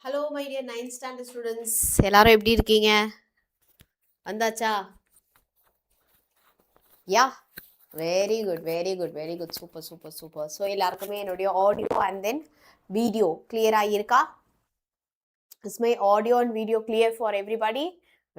Hello my dear 9th standard students. எல்லாரும் எப்படி இருக்கீங்க? வந்தாச்சா? Yeah. Very good, very good, very good. Super, super, super. So எல்லாருக்குமே என்னுடைய audio and then video clear ஆயிருக்கா? Is my audio and video clear for everybody?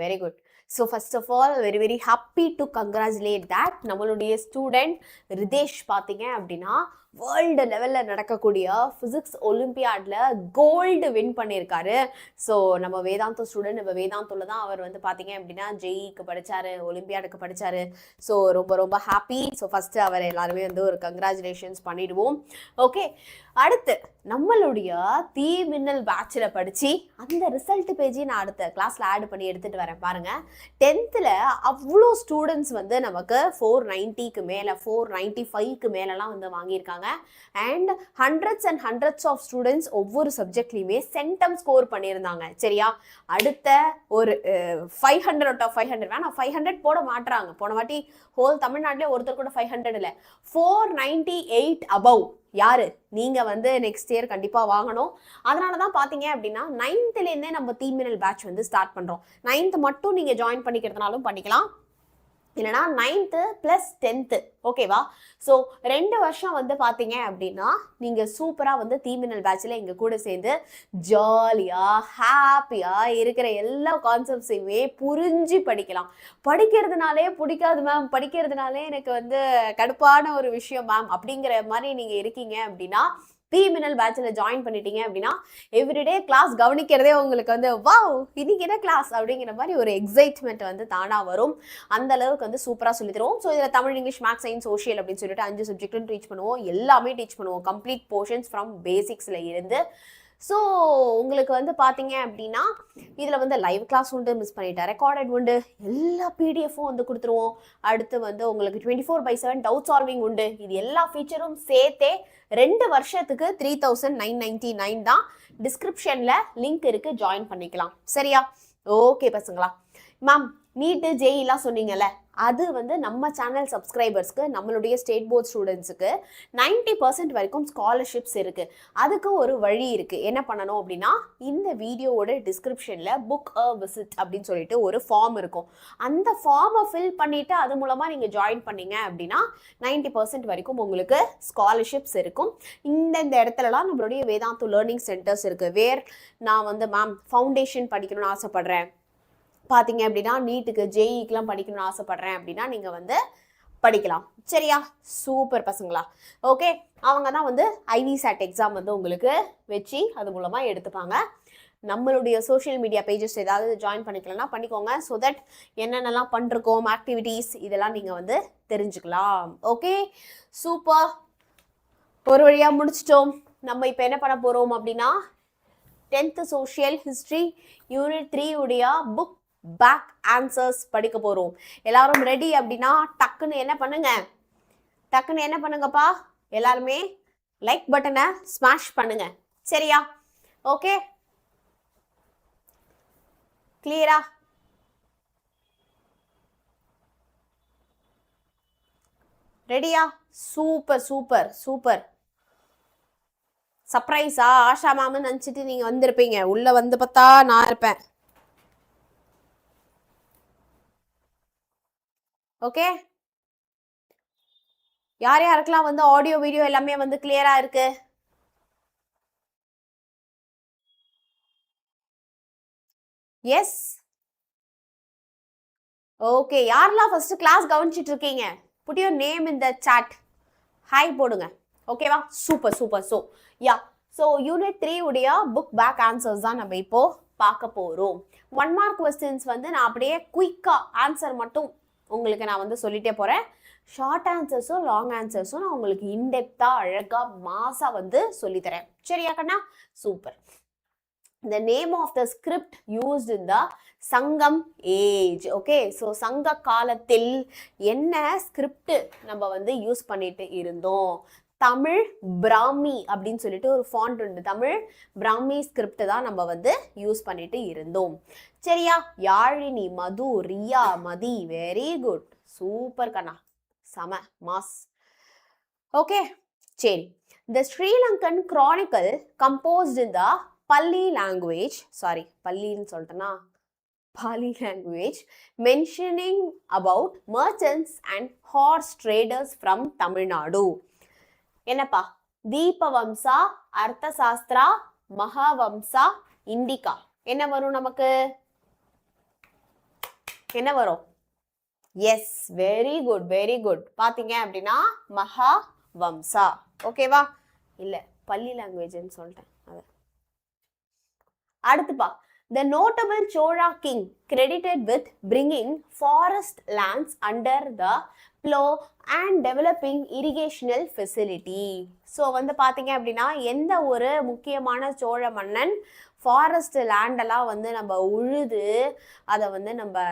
Very good. So first of all, very happy to congratulate that நம்மளுடைய student Ritesh பார்த்தீங்க அப்படின்னா world லெவலில் நடக்கக்கூடிய physics ஒலிம்பியாடில் gold win பண்ணியிருக்காரு. So நம்ம வேதாந்தோ ஸ்டூடெண்ட், இப்போ வேதாந்தோவில் தான் அவர் வந்து பார்த்தீங்க அப்படின்னா ஜெய்க்கு படித்தார், ஒலிம்பியாடுக்கு படித்தார். ஸோ ரொம்ப ஹாப்பி. ஸோ ஃபஸ்ட்டு அவர் எல்லாருமே வந்து ஒரு கங்க்ராச்சுலேஷன்ஸ் பண்ணிடுவோம். ஓகே, அடுத்து நம்மளுடைய தீ மின்னல் பேட்சில் படித்து அந்த ரிசல்ட் பேஜையும் நான் அடுத்த கிளாஸில் ஆட் பண்ணி எடுத்துகிட்டு வரேன் பாருங்கள். 10th அவ்வளோ ஸ்டூடெண்ட்ஸ் வந்து நமக்கு 490க்கு மேலே 495க்கு மேலெலாம் வந்து வாங்கியிருக்காங்க. அண்ட் ஹண்ட்ரட்ஸ் ஆஃப் ஸ்டூடெண்ட்ஸ் ஒவ்வொரு சப்ஜெக்ட்லையுமே சென்டம் ஸ்கோர் பண்ணியிருந்தாங்க. சரியா, அடுத்த ஒரு 500 out of 500 வேணா 500 போட மாட்டுறாங்க. போன வாட்டி ஹோல் தமிழ்நாட்டிலே ஒருத்தர் கூட 500 இல்லை, 498 above. யாரு நீங்க வந்து நெக்ஸ்ட் இயர் கண்டிப்பா வாங்கணும். அதனால தான் பாத்தீங்க அப்படின்னா 9th நம்ம தீ மின்னல் பேட்ச் வந்து ஸ்டார்ட் பண்றோம். 9th மட்டும் நீங்க ஜாயின் பண்ணிக்கிறதுனாலும் பண்ணிக்கலாம், இல்லைனா 9th + 10th. ஓகேவா? ஸோ 2 வருஷம் வந்து பார்த்தீங்க அப்படின்னா நீங்கள் சூப்பராக வந்து தீ மின்னல் பேட்சில் எங்கள் கூட சேர்ந்து ஜாலியாக ஹாப்பியாக இருக்கிற எல்லா கான்செப்ட்ஸையுமே புரிஞ்சு படிக்கலாம். படிக்கிறதுனாலே பிடிக்காது மேம், படிக்கிறதுனாலே எனக்கு வந்து கடுப்பான ஒரு விஷயம் மேம் அப்படிங்கிற மாதிரி நீங்கள் இருக்கீங்க அப்படின்னா தீ மின்னல் பேட்சில் ஜாயின் பண்ணிட்டீங்க அப்படின்னா எவ்ரிடே கிளாஸ் கவனிக்கிறதே உங்களுக்கு வந்து வாவ் இன்னைக்கு என்ன கிளாஸ் அப்படிங்கிற மாதிரி ஒரு எக்ஸைட்மெண்ட் வந்து தானாக வரும். அந்த அளவுக்கு வந்து சூப்பராக சொல்லி தருவோம். ஸோ இதில் Tamil, English, maths, science, social அப்படின்னு சொல்லிட்டு 5 சப்ஜெக்ட்டும் டீச் பண்ணுவோம். எல்லாமே டீச் பண்ணுவோம், கம்ப்ளீட் போர்ஷன்ஸ் ஃப்ரம் பேசிக்ஸில் இருந்து. ஸோ உங்களுக்கு வந்து பார்த்தீங்க அப்படின்னா இதில் வந்து லைவ் கிளாஸ் உண்டு, மிஸ் பண்ணிட்டேன் ரெக்கார்டட் உண்டு, எல்லா பிடிஎஃப்பும் வந்து கொடுத்துருவோம். அடுத்து வந்து உங்களுக்கு 24/7 டவுட் சால்விங் உண்டு. இது எல்லா ஃபீச்சரும் சேர்த்தே 2 வருஷத்துக்கு 3999 தான். டிஸ்கிரிப்ஷனில் லிங்க் இருக்குது, ஜாயின் பண்ணிக்கலாம். சரியா? ஓகே பசங்களா. மேம் நீட்டு ஜேஇலாம் சொன்னீங்கல்ல, அது வந்து நம்ம சேனல் சப்ஸ்கிரைபர்ஸ்க்கு, நம்மளுடைய ஸ்டேட் போர்ட் ஸ்டூடெண்ட்ஸுக்கு 90% வரைக்கும் ஸ்காலர்ஷிப்ஸ் இருக்குது. அதுக்கு ஒரு வழி இருக்குது. என்ன பண்ணணும் அப்படின்னா இந்த வீடியோவோட டிஸ்கிரிப்ஷனில் புக் அ விசிட் அப்படின்னு சொல்லிட்டு ஒரு ஃபார்ம் இருக்கும். அந்த ஃபார்மை ஃபில் பண்ணிவிட்டு அது மூலமாக நீங்கள் ஜாயின் பண்ணீங்க அப்படின்னா 90% வரைக்கும் உங்களுக்கு ஸ்காலர்ஷிப்ஸ் இருக்கும். இந்த இடத்துலலாம் நம்மளுடைய வேதாந்து லேர்னிங் சென்டர்ஸ் இருக்குது. வேர் நான் வந்து மேம் ஃபவுண்டேஷன் படிக்கணும்னு ஆசைப்பட்றேன், பார்த்தீங்க அப்படின்னா நீட்டுக்கு ஜேஇக்கெலாம் படிக்கணும்னு ஆசைப்பட்றேன் அப்படின்னா நீங்கள் வந்து படிக்கலாம். சரியா? சூப்பர் பசங்களா. ஓகே, அவங்க தான் வந்து IVSAT எக்ஸாம் வந்து உங்களுக்கு வச்சு அது மூலமாக எடுத்துப்பாங்க. நம்மளுடைய சோஷியல் மீடியா பேஜஸ் ஏதாவது ஜாயின் பண்ணிக்கலன்னா பண்ணிக்கோங்க. ஸோ தட் என்னென்னலாம் பண்ணிருக்கோம் ஆக்டிவிட்டீஸ் இதெல்லாம் நீங்கள் வந்து தெரிஞ்சுக்கலாம். Okay, super. ஒரு வழியாக முடிச்சிட்டோம். நம்ம இப்போ என்ன பண்ண போகிறோம் அப்படின்னா 10th சோஷியல் ஹிஸ்ட்ரி யூனிட் 3 உடைய புக் பேக் ஆன்சர்ஸ் படிக்க போறோம். எல்லாரும் ரெடி அப்படின்னா டக்குன்னு என்ன பண்ணுங்கப்பா, எல்லாருமே லைக் பட்டனை ஸ்மாஷ் பண்ணுங்க. சரியா? ஓகே, கிளியரா? ரெடியா? Super super super. சர்ப்ரைஸா ஆஷா மேம்னு நினச்சிட்டு நீங்க வந்திருப்பீங்க. உள்ள வந்து பார்த்தா நான் இருப்பேன். ஓகே, யாருக்கெல்லாம் வந்து ஆடியோ வீடியோ எல்லாமே வந்து கிளியரா இருக்கு? எஸ். ஓகே, யாரெல்லாம் ஃபர்ஸ்ட் கிளாஸ் கவனிச்சிட்டு இருக்கீங்க? Put your name in the chat. Hi போடுங்க. ஓகேவா? Super super. ஸோ யூனிட் 3 உடைய புக் பேக் ஆன்சர்ஸ் தான் நம்ம இப்போ பார்க்க போறோம். 1 மார்க் கொஸ்டின்ஸ் வந்து நான் அப்படியே குயிக்கா ஆன்சர் மட்டும் உங்களுக்கு நான் வந்து சொல்லிட்டே போறேன். ஷார்ட் ஆன்சர்ஸும் லாங் ஆன்சர்ஸும் நான் உங்களுக்கு இன்டெப்தா அழகா மாசா வந்து சொல்லித்தரேன். சரியா கண்ணா? Super. The name of the script used in the Sangam age. Okay, so சங்க காலத்தில் என்ன ஸ்கிரிப்ட் நம்ம வந்து யூஸ் பண்ணிட்டு இருந்தோம்? தமிழ் பிராமி அப்படின்னு சொல்லிட்டு ஒரு ஃபாண்ட் உண்டு. தமிழ் பிராமி ஸ்கிரிப்ட் தான் நம்ம வந்து யூஸ் பண்ணிட்டு இருந்தோம். சரியா? யாழினி, மது, ரியா, மதி. வெரி குட், சூப்பர் கண்ணா, சம மாஸ். ஓகே, சரி. The Sri Lankan Chronicle composed in the Pali language, sorry, Palliன்னு சொல்லிட்டேனா, Pali language, mentioning about merchants and horse traders from Tamil Nadu. என்னப்பா, தீபவம்சா, அர்த்தசாஸ்திரா, மகாவம்சா, இண்டிகா. என்ன வரும் நமக்கு? என்ன வரும்? Yes, very good, very good. பாத்தீங்க அப்படின்னா மகாவம்சா. ஓகேவா? இல்ல, பள்ளி லாங்குவேஜ்னு சொல்லிட்டேன். அடுத்துப்பா, the notable Chola king credited with bringing forest lands under the plow and developing irrigational facility. So வந்து பார்த்தீங்க அப்படின்னா எந்த ஒரு முக்கியமான சோழ மன்னன் ஃபாரஸ்ட் லேண்டெல்லாம் வந்து நம்ம உழுது அதை வந்து நம்ம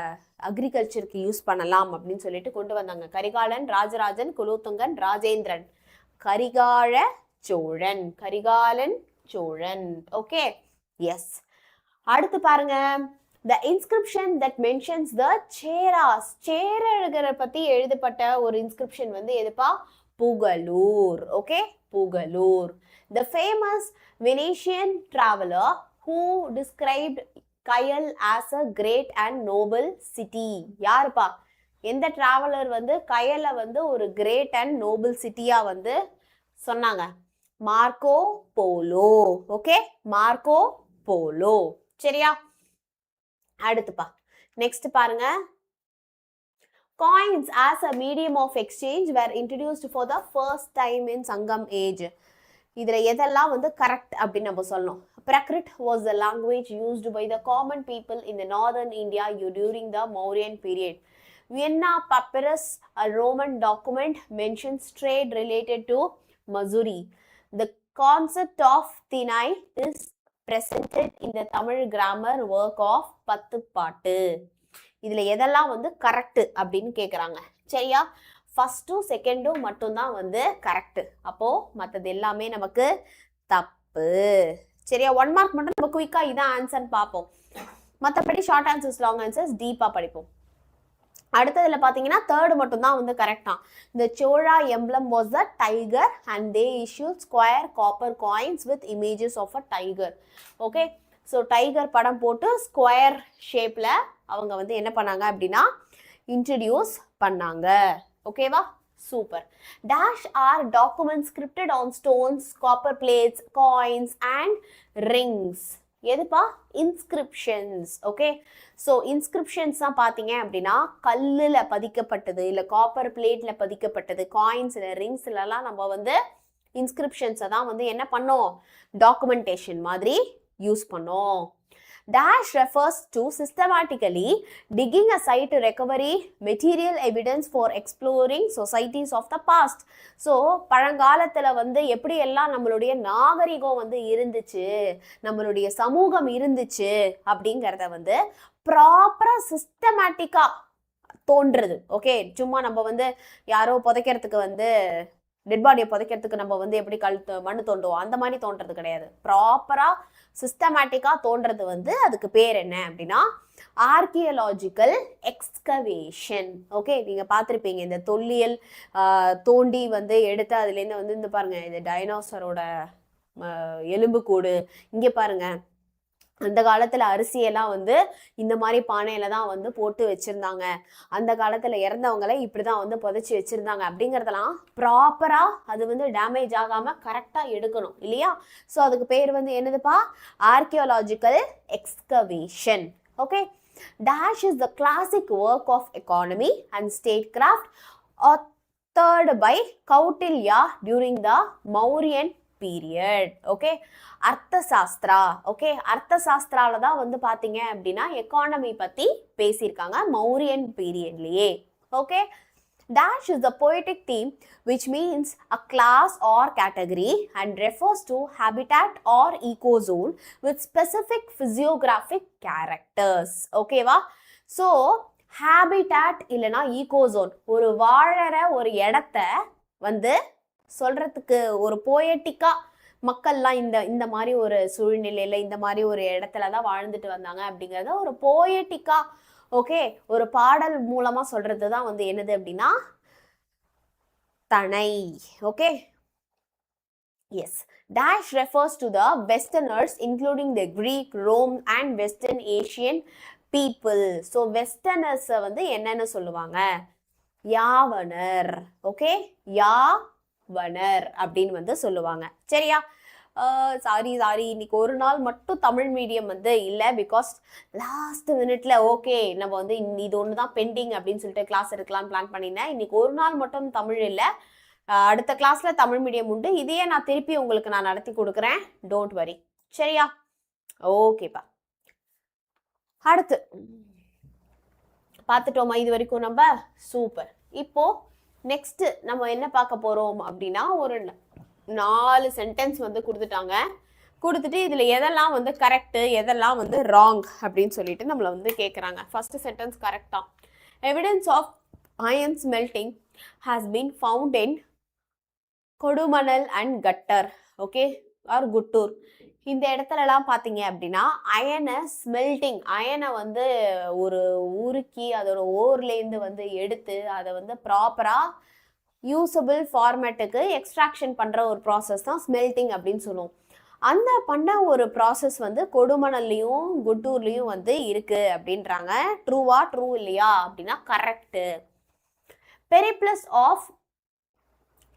அக்ரிகல்ச்சருக்கு யூஸ் பண்ணலாம் அப்படின்னு சொல்லிட்டு கொண்டு வந்தாங்க. கரிகாலன், ராஜராஜன், குலோத்துங்கன், ராஜேந்திரன். கரிகால சோழன், கரிகாலன் சோழன். Okay, yes. அடுத்து பாருங்க, the inscription that mentions the cheras, சேரழகரை பத்தி எழுதப்பட்ட ஒரு இன்ஸ்கிரிப்ஷன் வந்து எதுப்பா? Pugalur. Okay, Pugalur. The famous Venetian traveler who described Kayal as a great and noble city. யாருப்பா? எந்த டிராவலர் வந்து கயலை வந்து ஒரு கிரேட் அண்ட் நோபல் சிட்டியா வந்து சொன்னாங்க? Marco polo. Okay, Marco polo. சரியா? அடுத்துப்பா, நெக்ஸ்ட் பாருங்க, coins as a medium of exchange were introduced for the first time in Sangam age. இதுல எதெல்லாம் வந்து கரெக்ட் அப்படின்னு நம்ம சொல்லணும். Prakrit was the language used by the common people in the northern India during the Mauryan period. Vienna Papyrus, a Roman document, mentions trade related to Missouri. The concept of thinai is presented in the Tamil grammar work of பத்து பாட்டு. இதுல எதெல்லாம் வந்து correct அப்படின்னு கேக்குறாங்க. சரியா? ஃபர்ஸ்டும் செகண்டும் மட்டும்தான் வந்து கரெக்ட். அப்போ மற்றது எல்லாமே நமக்கு தப்பு. சரியா? 1 மார்க் மட்டும் நம்ம குயிக்கா இதான் ஆன்சர்னு பார்ப்போம். மற்றபடி ஷார்ட் ஆன்சர்ஸ், லாங் ஆன்சர்ஸ் டீப்பா படிப்போம். அடுத்ததுல பாத்தீங்கன்னா தேர்டு மட்டும் தான் வந்து கரெக்டா. The Chola emblem was a tiger and they issued square copper coins with images of a tiger. Okay, so tiger படம் போட்டு ஸ்கொயர் ஷேப்ல அவங்க வந்து என்ன பண்ணாங்க அப்படின்னா இன்ட்ரடியூஸ் பண்ணாங்க. ஓகேவா? Super. Dash are documents scripted on stones, copper plates, coins and rings. எதுப்பா? இன்ஸ்கிரிப்ஷன்ஸ். ஓகே, ஸோ இன்ஸ்கிரிப்ஷன்ஸ் தான் பார்த்தீங்க அப்படின்னா கல்லில் பதிக்கப்பட்டது, இல்லை காப்பர் பிளேட்ல பதிக்கப்பட்டது, காயின்ஸ்ல, ரிங்ஸ்லலாம் நம்ம வந்து இன்ஸ்கிரிப்ஷன்ஸை தான் வந்து என்ன பண்ணோம்? டாக்குமெண்டேஷன் மாதிரி யூஸ் பண்ணோம். Dash refers to systematically digging a site to recovery material evidence for exploring societies of the past. So பழங்காலத்தில் வந்து எப்படி எல்லாம் நம்மளுடைய நாகரிகம் வந்து இருந்துச்சு, நம்மளுடைய சமூகம் இருந்துச்சு அப்படிங்கிறத வந்து ப்ராப்பராக சிஸ்டமேட்டிக்காக தோன்றுறது. ஓகே, சும்மா நம்ம வந்து யாரோ புதைக்கிறதுக்கு வந்து டெட் பாடியை புதைக்கிறதுக்கு நம்ம வந்து எப்படி மண்ணு தோண்டுவோம் அந்த மாதிரி தோன்றது கிடையாது. ப்ராப்பரா சிஸ்டமேட்டிக்கா தோன்றது வந்து அதுக்கு பேர் என்ன அப்படின்னா ஆர்கியலாஜிக்கல் எக்ஸ்கவேஷன். ஓகே, நீங்க பார்த்துருப்பீங்க இந்த தொல்லியல் தோண்டி வந்து எடுத்து அதுலேருந்து வந்து இந்த பாருங்க, இது டைனோசரோட எலும்பு கூடு. இங்கே பாருங்க, அந்த காலத்துல அரிசியெல்லாம் வந்து இந்த மாதிரி பானையில தான் வந்து போட்டு வச்சிருந்தாங்க. அந்த காலத்துல இறந்தவங்களை இப்படிதான் வந்து புதைச்சி வச்சிருந்தாங்க. அப்படிங்கறதெல்லாம் ப்ராப்பரா அது வந்து டேமேஜ் ஆகாம கரெக்டா எடுக்கணும் இல்லையா? ஸோ அதுக்கு பேர் வந்து என்னதுப்பா? Archaeological excavation. Okay, Dash is the classic work of economy and statecraft authored by Kautilya during the Mauryan period. Okay, Arthashastra. Okay, அர்த்தசாஸ்திரால தான் வந்து பாத்தீங்க அப்படின்னா எக்கானமி பத்தி பேசியிருக்காங்க மௌரியன் பீரியட்லயே. Okay, Dash is the poetic theme which means a class or category and refers to habitat or ecozone with specific physiographic characters. ஓகேவா? So habitat இல்லைன்னா ஈகோசோன், ஒரு வாழற ஒரு இடத்த வந்து சொல்றதுக்கு ஒரு போயட்டிக்கா மக்கள்லாம் இந்த மாதிரி ஒரு சூழ்நிலையில இந்த மாதிரி ஒரு இடத்துலதான் வாழ்ந்துட்டு வந்தாங்க அப்படிங்கறத ஒரு போயட்டிக்கா ஓகே ஒரு பாடல் மூலமா சொல்றதுதான் வந்து என்னது அப்படின்னா தனை. Okay, Yes. Dash refers to the Westerners, including the Greek, Rome, and Western Asian people. So, Westerners வந்து என்னன்னு சொல்லுவாங்க? யாவனர். ஓகே, யாவனர் அப்படின்னு வந்து சொல்லுவாங்க. சரியா? சாரி இன்னைக்கு ஒரு நாள் மட்டும் தமிழ் மீடியம் வந்து இல்லை, பிகாஸ் லாஸ்ட் மினிட்ல ஓகே நம்ம வந்து இது ஒன்று தான் பெண்டிங் அப்படின்னு சொல்லிட்டு கிளாஸ் எடுக்கலாம்னு பிளான் பண்ணினேன். இன்னைக்கு ஒரு நாள் மட்டும் தமிழ் இல்லை, அடுத்த கிளாஸ்ல தமிழ் மீடியம் உண்டு. இதையே நான் திருப்பி உங்களுக்கு நான் நடத்தி கொடுக்குறேன், டோன்ட் வரி. சரியா? ஓகேப்பா. அடுத்து பார்த்துட்டோமா இது வரைக்கும் நம்ம? சூப்பர். இப்போ நெக்ஸ்ட் நம்ம என்ன பார்க்க போறோம் அப்படின்னா, ஒரு 4 சென்டென்ஸ் வந்து கொடுத்துட்டாங்க. கொடுத்துட்டு இதுல எதெல்லாம் வந்து கரெக்ட், எதெல்லாம் வந்து ராங் அப்படின்னு சொல்லிட்டு நம்மள வந்து கேட்குறாங்க. ஃபர்ஸ்ட் சென்டென்ஸ் கரெக்டா. Evidence of irons melting has been found in Kodumanal and Kattar, okay, or Guttur. இந்த இடத்துலலாம் பார்த்தீங்க அப்படின்னா அயனை ஸ்மெல்டிங், அயனை வந்து ஒரு உருக்கி அதோட ஓர்லேருந்து வந்து எடுத்து அதை வந்து ப்ராப்பராக யூசபிள் ஃபார்மேட்டுக்கு எக்ஸ்ட்ராக்ஷன் பண்ணுற ஒரு ப்ராசஸ் தான் ஸ்மெல்டிங் அப்படின்னு சொல்லுவோம். அந்த பண்ண ஒரு ப்ராசஸ் வந்து கொடுமணல்லையும் குட்டூர்லேயும் வந்து இருக்கு அப்படின்றாங்க. ட்ரூவா? ட்ரூ இல்லையா அப்படின்னா correct. Periplus of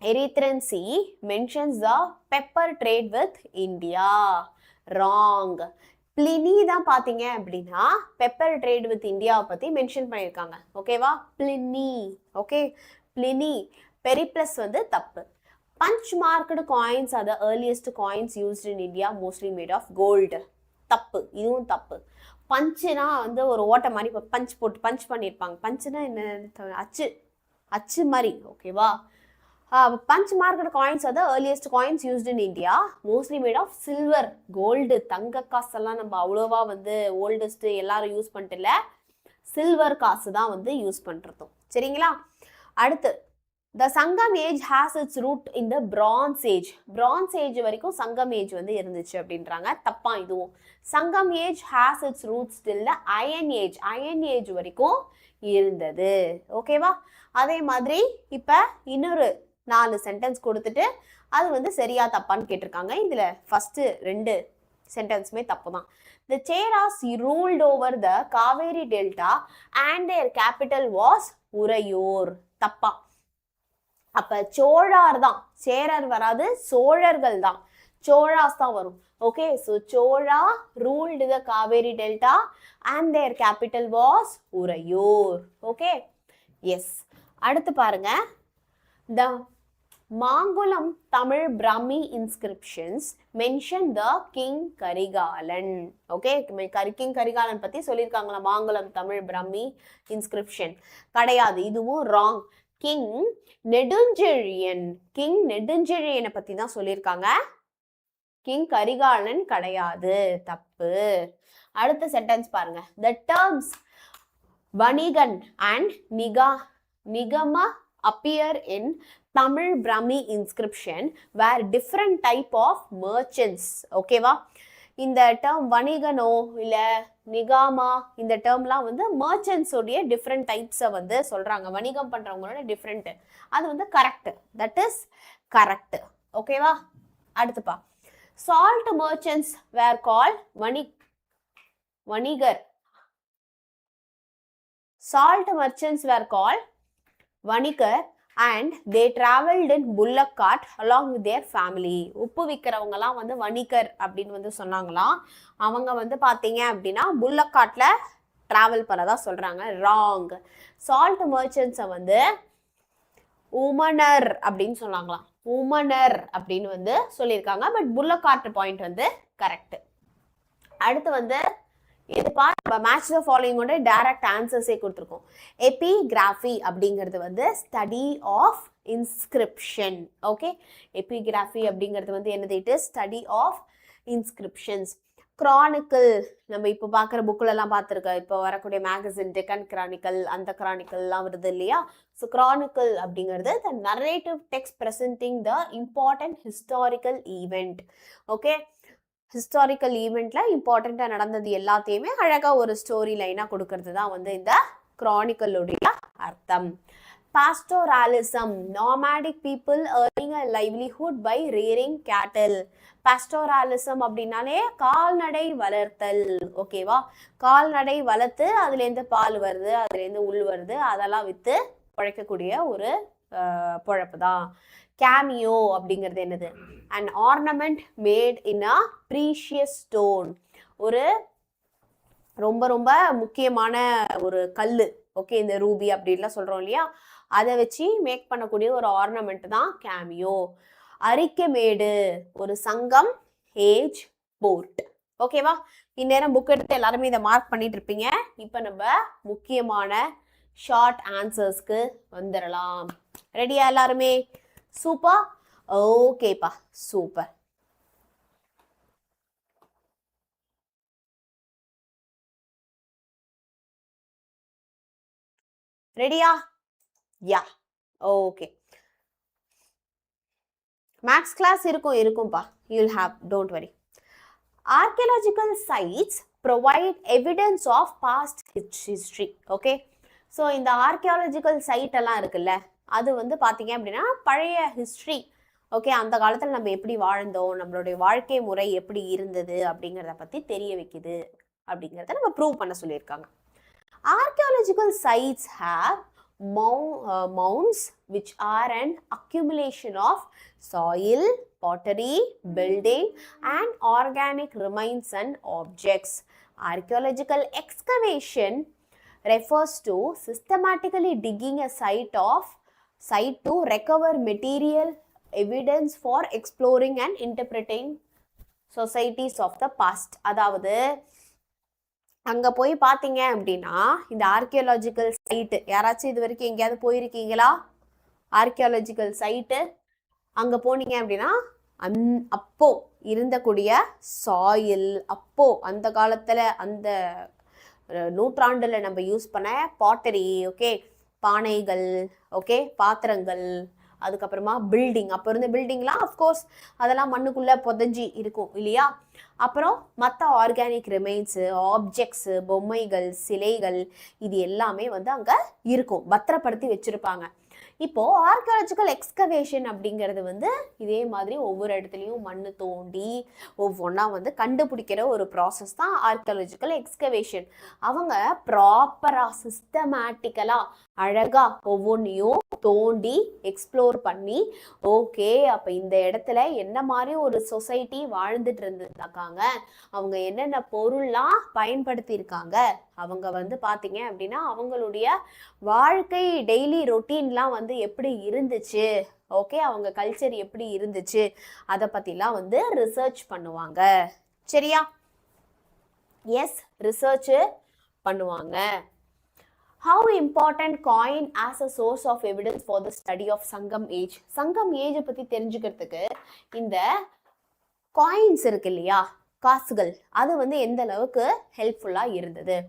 Erythraean Sea mentions the pepper trade with India. Wrong. Pliny தான் பார்த்தீங்க அப்படின்னா பெப்பர் ட்ரேட் வித் இந்தியாவை பற்றி மென்ஷன் பண்ணியிருக்காங்க. ஓகேவா? பிளினி. Okay, Pliny. பெரிப்ளஸ் வந்து தப்பு. Punch marked coins are the earliest coins used in India, mostly made of gold. தப்பு, இதுவும் தப்பு. பஞ்சுனா வந்து ஒரு ஓட்டை மாதிரி பஞ்ச் போட்டு பஞ்ச் பண்ணியிருப்பாங்க. பஞ்சுனா என்ன? அச்சு, அச்சு மாதிரி. ஓகேவா? Punch marked coins are the earliest coins used in India, mostly made of silver, gold. தங்க காசெல்லாம் நம்ம அவ்வளோவா வந்து ஓல்டஸ்ட் எல்லாரும் யூஸ் பண்ணிட்டு இல்லை, சில்வர் காசு தான் வந்து யூஸ் பண்ணுறதும். சரிங்களா? அடுத்து, the Sangam age has its root in the Bronze Age. Bronze Age வரைக்கும் சங்கம் ஏஜ் வந்து இருந்துச்சு அப்படின்றாங்க. தப்பா இதுவும். சங்கம் age has its roots till the Iron Age. Iron Age வரைக்கும் இருந்தது. ஓகேவா? அதே மாதிரி இப்போ இன்னொரு 4 சென்டென்ஸ் கொடுத்துட்டு அது வந்து சரியா தப்பான்னு கேட்டிருக்காங்க. இதுல ஃபர்ஸ்ட் 2 சென்டென்ஸுமே தப்பு தான். The Cheras ruled over the Kaveri Delta and their capital was Urayur. தப்பா. அப்ப சோழார் தான், சேரர் வராது, சோழர்கள் தான், சோழாஸ் தான் வரும். Okay, so Chola ruled the Kaveri Delta and their capital was Urayur. Okay, yes. அடுத்து பாருங்க, the Mangulam Tamil Brahmi inscriptions mention the King Karigalan. Okay, King Karigalan பத்தி சொல்லியிருக்காங்களா? மாங்குளம் தமிழ் பிராமி இன்ஸ்கிரிப்ஷன் கிடையாது, இதுவும் ராங். கிங் நெடுஞ்செழியன், கிங் நெடுஞ்செழியனை பத்தி தான் சொல்லியிருக்காங்க. கிங் கரிகாலன் கிடையாது, தப்பு. அடுத்த சென்டென்ஸ் பாருங்க. The terms வணிகன் and நிகம appear in Tamil Brahmi inscription were different type of merchants. ஓகேவா? இந்த டேர்ம் வணிகனோ இல்ல நிகாமா, இந்த டேர்ம்லாம் வந்து மர்ச்சன்ட்ஸ் உடைய டிஃப்ரெண்ட் டைப்ஸை வந்து சொல்றாங்க. வணிகம் பண்றவங்களோட டிஃப்ரெண்ட், அது வந்து கரெக்ட். That is correct. ஓகேவா? அடுத்துப்பா, சால்ட் மர்ச்சன்ட்ஸ் வேர் கால் வணிகர். சால்ட் மர்ச்சன்ட்ஸ் வேர் கால் வணிகர் and they traveled in bullock cart along with their family. உப்பு விற்கிறவங்கலாம் வந்து வணிகர் அப்படின்னு வந்து சொன்னாங்களாம். அவங்க வந்து பார்த்தீங்க அப்படின்னா புல்லக் கார்ட்ல டிராவல் பண்ணதா சொல்றாங்க. ராங். சால்ட் மர்ச்சன்ட்ஸை வந்து உமனர் அப்படின்னு சொன்னாங்களாம். உமனர் அப்படின்னு வந்து சொல்லியிருக்காங்க. பட் புல்லக் கார்ட் பாயிண்ட் வந்து கரெக்ட். அடுத்து வந்து இதுப்பா நம்ம மேட்ச் த ஃபாலோயிங்கோட டைரக்ட் ஆன்சர்ஸே கொடுத்துருக்கோம். எபிகிராஃபி அப்படிங்கிறது வந்து study of inscription. Okay, epigraphy அப்படிங்கிறது வந்து என்னது? It is study of inscriptions. Chronicle நம்ம இப்போ பார்க்குற புக்கிலலாம் பார்த்துருக்கோம். இப்போ வரக்கூடிய மேகசின் டெக்கன் கிரானிக்கல், அந்த கிரானிக்கல்லாம் வருது இல்லையா? ஸோ கிரானிக்கல் அப்படிங்கிறது the narrative text presenting the important historical event. Okay, historical ஈவெண்ட்ல இம்பார்ட்டண்ட்டாக நடந்தது எல்லாத்தையுமே அழகாக ஒரு ஸ்டோரி லைனாக கொடுக்கறது தான் வந்து இந்த கிரானிக்கலுடைய அர்த்தம். pastoralism, nomadic people earning a livelihood by rearing cattle. pastoralism அப்படின்னாலே கால்நடை வளர்த்தல். ஓகேவா? கால்நடை வளர்த்து அதுலேருந்து பால் வருது, அதுலேருந்து உள் வருது, அதெல்லாம் விற்று பழைக்கக்கூடிய ஒரு பொழப்பு தான். கேமியோ அப்படிங்கிறது என்னது? an ornament made in a precious stone. ஒரு ரொம்ப ரொம்ப முக்கியமான ஒரு கல்லு. ஓகே, இந்த ரூபி அப்படின்லாம் சொல்றோம் இல்லையா, அதை வச்சு மேக் பண்ணக்கூடிய ஒரு ஆர்னமெண்ட் தான் கேமியோ. அரிக்கமேடு ஒரு சங்கம், ஏஜ் போர்ட். ஓகேவா? இந்நேரம் புக் எடுத்து எல்லாருமே இதை மார்க் பண்ணிட்டு இருப்பீங்க. இப்போ நம்ம முக்கியமான ஷார்ட் ஆன்சர்ஸ்க்கு வந்துடலாம். ரெடியா எல்லாருமே? சூப்பர். ஓகேப்பா, சூப்பர். ரெடியா? யா, ஓகே. மேக்ஸ் கிளாஸ் இருக்கும்பா. you'll have, don't worry. Archaeological sites provide evidence of past history. Okay, so இந்த ஆர்கியாலஜிக்கல் சைட் எல்லாம் இருக்குல்ல, அது வந்து பார்த்தீங்க அப்படின்னா பழைய ஹிஸ்ட்ரி. ஓகே, அந்த காலத்தில் நம்ம எப்படி வாழ்ந்தோம், நம்மளுடைய வாழ்க்கை முறை எப்படி இருந்தது அப்படிங்கிறத பற்றி தெரிய வைக்குது அப்படிங்கிறத நம்ம ப்ரூவ் பண்ண சொல்லியிருக்காங்க. Archaeological sites have mounds which are an accumulation of soil, pottery, building and organic remains and objects. Archaeological excavation refers to systematically digging a site to recover material evidence for exploring and interpreting societies of the past. அதாவது அங்கே போய் பார்த்தீங்க அப்படின்னா இந்த archaeological site, யாராச்சும் இது வரைக்கும் எங்கேயாவது போயிருக்கீங்களா? ஆர்கியாலஜிக்கல் சைட்டு அங்கே போனீங்க அப்படின்னா அப்போ இருந்தக்கூடிய சாயில், அப்போ அந்த காலத்தில் அந்த நூற்றாண்டில் நம்ம யூஸ் பண்ண பாட்டரி, ஓகே, பானைகள், ஓகே, பாத்திரங்கள், அதுக்கப்புறமா பில்டிங், அப்போ இருந்த பில்டிங்லாம் அஃப்கோர்ஸ் அதெல்லாம் மண்ணுக்குள்ளே புதஞ்சி இருக்கும் இல்லையா. அப்புறம் மற்ற ஆர்கானிக் ரிமைன்ஸு, ஆப்ஜெக்ட்ஸு, பொம்மைகள், சிலைகள், இது எல்லாமே வந்து அங்கே இருக்கும், பத்திரப்படுத்தி வச்சுருப்பாங்க. இப்போது ஆர்கியாலஜிக்கல் எக்ஸ்கவேஷன் அப்படிங்கிறது வந்து இதே மாதிரி ஒவ்வொரு இடத்துலையும் மண் தோண்டி ஒவ்வொன்றா வந்து கண்டுபிடிக்கிற ஒரு ப்ராசஸ் தான் ஆர்கியாலஜிக்கல் எக்ஸ்கவேஷன். அவங்க ப்ராப்பராக சிஸ்டமேட்டிக்கலாக அழகாக ஒவ்வொன்றையும் தோண்டி எக்ஸ்ப்ளோர் பண்ணி, ஓகே அப்போ இந்த இடத்துல என்ன மாதிரி ஒரு சொசைட்டி வாழ்ந்துட்டு இருந்திருக்காங்க, அவங்க என்னென்ன பொருள்லாம் பயன்படுத்தியிருக்காங்க, அவங்க வந்து பார்த்தீங்க அப்படின்னா அவங்களுடைய வாழ்க்கை டெய்லி ரொட்டீன்லாம் வந்து எப்படி இருந்துச்சு, ஓகே, அவங்க கல்ச்சர் எப்படி இருந்துச்சு, அதை பற்றிலாம் வந்து ரிசர்ச் பண்ணுவாங்க. சரியா? எஸ், ரிசர்ச் பண்ணுவாங்க. How important coin as a source of evidence for the study of சங்கம் ஏஜ்? சங்கம் ஏஜ் பற்றி தெரிஞ்சுக்கிறதுக்கு இந்த காயின்ஸ் இருக்கு இல்லையா, காசுகள், அது வந்து எந்த அளவுக்கு ஹெல்ப்ஃபுல்லாக இருந்தது.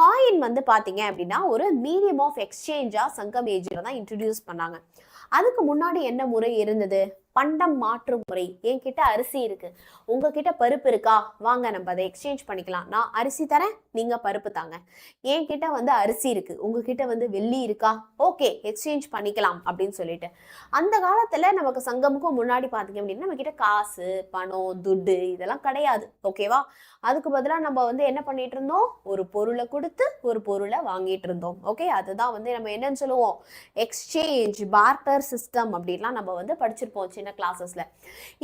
காயின் வந்து பார்த்தீங்க அப்படின்னா ஒரு மீடியம் ஆஃப் எக்ஸ்சேஞ்சாக சங்கம் ஏஜில் தான் இன்ட்ரடியூஸ் பண்ணாங்க. அதுக்கு முன்னாடி என்ன முறை இருந்தது? பண்டம் மாற்று முறை. என்கிட்ட அரிசி இருக்கு, உங்ககிட்ட பருப்பு இருக்கா, வாங்க நம்ம அதை எக்ஸ்சேஞ்ச் பண்ணிக்கலாம். நான் அரிசி தரேன், நீங்க பருப்பு தாங்க. என்கிட்ட வந்து அரிசி இருக்கு, உங்ககிட்ட வந்து வெள்ளி இருக்கா, ஓகே எக்ஸ்சேஞ்ச் பண்ணிக்கலாம் அப்படின்னு சொல்லிட்டு. அந்த காலத்துல நமக்கு சங்கமுக்கும் முன்னாடி பார்த்தீங்க அப்படின்னா நம்ம கிட்ட காசு, பணம், துட்டு இதெல்லாம் கிடையாது. ஓகேவா? அதுக்கு பதிலாக நம்ம வந்து என்ன பண்ணிட்டு இருந்தோம்? ஒரு பொருளை கொடுத்து ஒரு பொருளை வாங்கிட்டு இருந்தோம். ஓகே, அதுதான் வந்து நம்ம என்னன்னு சொல்லுவோம், எக்ஸ்சேஞ்ச், பார்ட்டர் சிஸ்டம் அப்படின்லாம் நம்ம வந்து படிச்சிருப்போம் சின்ன கிளாஸஸ்ல.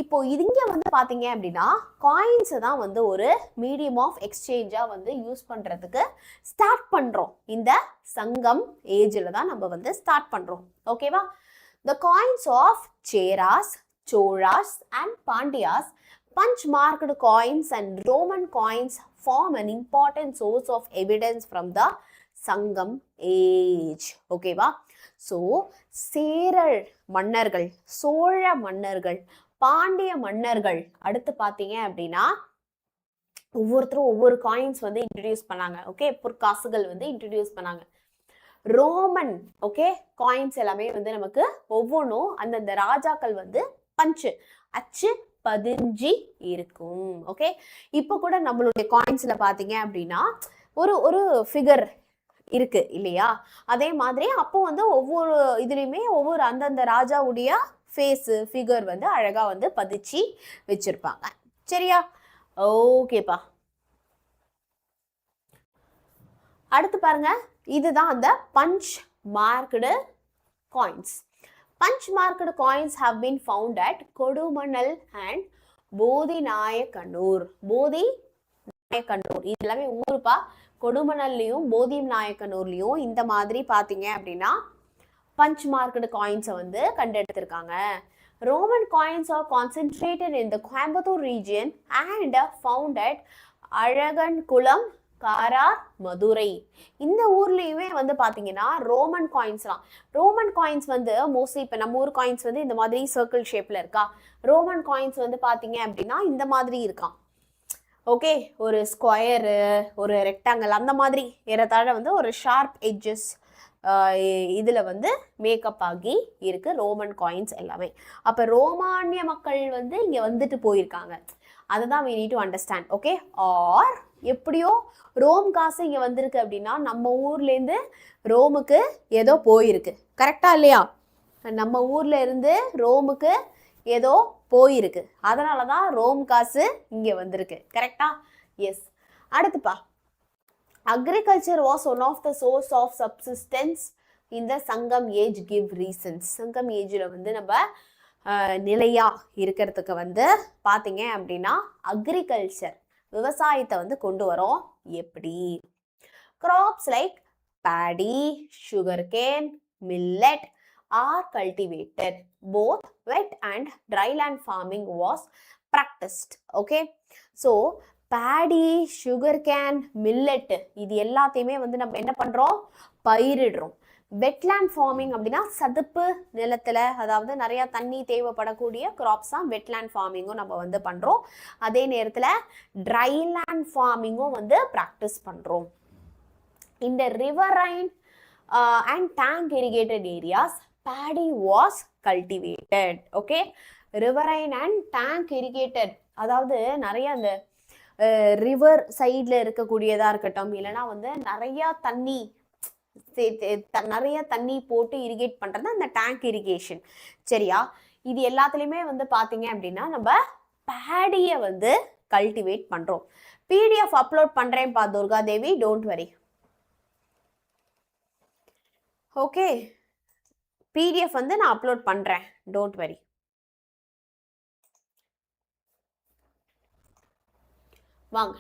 இப்போ இங்க வந்து பாத்தீங்க அப்படின்னா காயின்ஸ் தான் வந்து ஒரு மீடியம் ஆஃப் எக்ஸ்சேஞ்சா வந்து யூஸ் பண்றதுக்கு ஸ்டார்ட் பண்றோம். இந்த சங்கம் ஏஜ்ல தான் நம்ம வந்து ஸ்டார்ட் பண்றோம். ஓகேவா? The coins of Cheras, Cholas and Pandyas, punch-marked coins and Roman coins form an important source of evidence from the Sangam age. ஓகேவா? ஸோ சேரல் மன்னர்கள், சோழ மன்னர்கள், பாண்டிய மன்னர்கள், அடுத்து பார்த்தீங்க அப்படின்னா ஒவ்வொருத்தரும் ஒவ்வொரு காயின்ஸ் வந்து இன்ட்ரடியூஸ் பண்ணாங்க. ஓகே, பொற்காசுகள் வந்து இன்ட்ரடியூஸ் பண்ணாங்க. ரோமன், ஓகே, காயின்ஸ் எல்லாமே வந்து நமக்கு ஒவ்வொன்றும் அந்தந்த ராஜாக்கள் வந்து பஞ்சு, அச்சு பதிஞ்சு இருக்கும். ஓகே, இப்போ கூட நம்மளுடைய காயின்ஸ்ல பார்த்தீங்க அப்படின்னா ஒரு ஒரு ஃபிகர் இருக்கு இல்லையா? அதே மாதிரி அப்போ வந்து ஒவ்வொரு இதுலயுமே ஒவ்வொரு அந்தந்த ராஜாவுடைய ஃபேஸ் ஃபிகர் வந்து அழகா வந்து பதிச்சு வச்சிருப்பாங்க. சரியா? ஓகேப்பா. அடுத்து பாருங்க, இதுதான் அந்த punch marked coins. Punch marked coins have been found at Kodumanal and Bodhinayakanur. Bodhinayakanur இது எல்லாமே ஊருப்பா. கொடுமணல்லையும் போதி நாயக்கனூர்லையும் இந்த மாதிரி பார்த்தீங்க அப்படின்னா பஞ்ச் மார்க்டு காயின்ஸை வந்து கண்டெடுத்திருக்காங்க. Roman coins are concentrated in the Coimbatore region and found at Alagankulam, Karur, Madurai. இந்த ஊர்லயுமே வந்து பாத்தீங்கன்னா ரோமன் காயின்ஸ் வந்து மோஸ்ட்லி இப்ப நம்ம ஊர் காயின்ஸ் வந்து இந்த மாதிரி சர்க்கிள் ஷேப்ல இருக்கா. ரோமன் காயின்ஸ் வந்து பாத்தீங்க அப்படின்னா இந்த மாதிரி இருக்கான். ஓகே, ஒரு ஸ்கொயரு, ஒரு ரெக்டாங்கிள் அந்த மாதிரி ஏறத்தாழ வந்து ஒரு ஷார்ப் எட்ஜஸ் இதுல வந்து மேக்கப் ஆகி இருக்கு ரோமன் காயின்ஸ் எல்லாமே. அப்ப ரோமானிய மக்கள் வந்து இங்க வந்துட்டு போயிருக்காங்க. அதுதான் we need to understand. Okay, or எப்படியோ ரோம் காசு இங்க வந்திருக்கு அப்படின்னா நம்ம ஊர்ல இருந்து ரோமுக்கு ஏதோ போயிருக்கு. கரெக்டா இல்லையா? நம்ம ஊர்ல இருந்து ரோமுக்கு ஏதோ போயிருக்கு, அதனாலதான் ரோம் காசு இங்க வந்திருக்கு. கரெக்டா? S. அடுத்துப்பா, agriculture was one of the source of subsistence in the Sangam age give reasons. சங்கம் ஏஜ்ல வந்து நம்ம நிலையா இருக்கிறதுக்கு வந்து பாத்தீங்க அப்படின்னா அக்ரிகல்ச்சர் விவசாயத்தை வந்து கொண்டு வரோம். எப்படி? crops like paddy, sugarcane, millet are cultivated. Both wet and dryland farming was practiced. Okay, so paddy, sugarcane, millet இது எல்லாத்தையுமே வந்து நம்ம என்ன பண்றோம்? பயிரிடுறோம். வெட்லேண்ட் ஃபார்மிங் அப்படின்னா சதுப்பு நிலத்துல, அதாவது நிறைய தண்ணி தேவைப்படக்கூடிய கிராப்ஸ் தான் வெட்லேண்ட் ஃபார்மிங்கும் நம்ம வந்து பண்றோம். அதே நேரத்துல ட்ரைலேண்ட் ஃபார்மிங்கும் வந்து ப்ராக்டிஸ் பண்றோம். இந்த riverine and tank irrigated areas paddy was cultivated. Okay, riverine and tank irrigated, அதாவது நிறைய அந்த ரிவர் சைட்ல இருக்கக்கூடியதா இருக்கட்டும், இல்லைன்னா வந்து நிறைய தண்ணி போட்டு இரிகேட் பண்றது அந்த டேங்க் இரிகேஷன். சரியா? இது எல்லாத்துலயுமே வந்து பாத்தீங்க அப்படின்னா நம்ம பேடிய வந்து கல்டிவேட் பண்றோம். பிடிஎஃப் அப்லோட் பண்றேன் பா Durga Devi, don't worry. Okay, PDF வந்து நான் அப்லோட் பண்றேன், டோன்ட் வரி. வாங்க.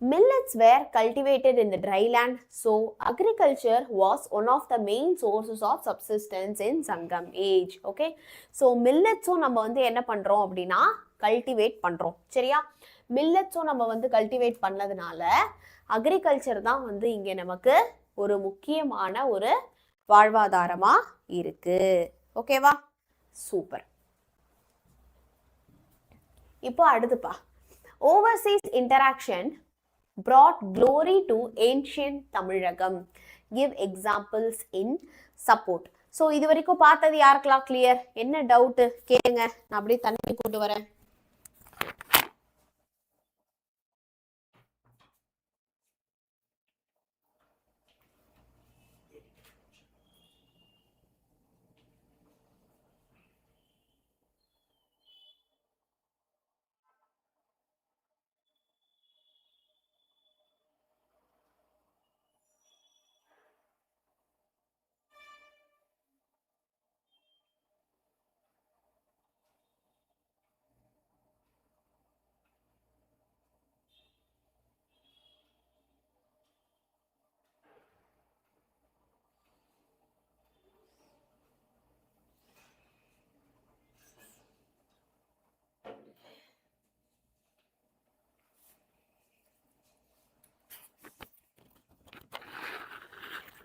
Millets were cultivated in the dry land, so agriculture was one of the main sources of subsistence in Sangam age. Okay, so millets-உம் நம்ம வந்து என்ன பண்றோம் அப்படின்னா கல்டிவேட் பண்றோம். சரியா? millets-உம் நம்ம வந்து கல்டிவேட் பண்ணதுனால அக்ரிகல்ச்சர் தான் வந்து இங்க நமக்கு ஒரு முக்கியமான ஒரு வாழ்வாதாரமா இருக்கு. ஓகேவா? சூப்பர். இப்போ அடுத்துப்பா, overseas interaction brought glory to ancient Tamilagam. Give examples in support. So இது வரைக்கும் பார்த்தது யாருக்கெல்லாம் கிளியர்? என்ன டவுட் கேளுங்க, நான் அப்படியே தண்ணி கொண்டு வரேன்.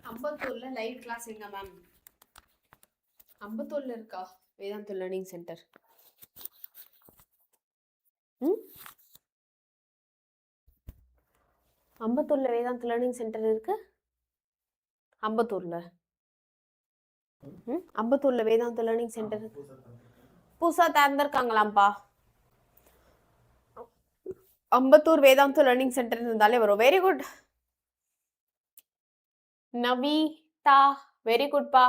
அம்பத்தூர்ல லைவ் கிளாஸ் எங்க மேம்? அம்பத்தூர்ல இருக்கா வேதாந்து லேர்னிங் சென்டர்? அம்பத்தூர்ல வேதாந்த் லேர்னிங் சென்டர் இருக்கு. அம்பத்தூர்ல அம்பத்தூர்ல வேதாந்த் லேர்னிங் சென்டர் புதுசா திறந்திருக்காங்களாம்ப்பா. அம்பத்தூர் வேதாந்த் லேர்னிங் சென்டர் இருந்தாலே வரும். Very good. நவிதா வெரி குட்பா.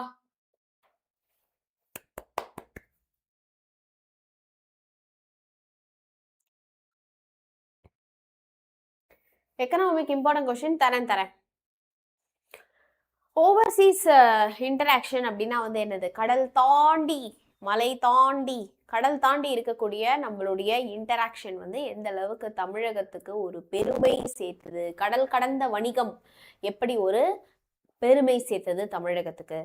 எக்கனாமிக் இம்பார்ட்டன்ட் கொஸ்டின் தரேன். ஓவர்சீஸ் இன்டராக்ஷன் அப்படின்னா வந்து என்னது? கடல் தாண்டி, மலை தாண்டி, கடல் தாண்டி இருக்கக்கூடிய நம்மளுடைய இன்டராக்ஷன் வந்து எந்த அளவுக்கு தமிழகத்துக்கு ஒரு பெருமை சேர்த்தது, கடல் கடந்த வணிகம் எப்படி ஒரு பெருமை சேர்த்தது தமிழகத்துக்கு.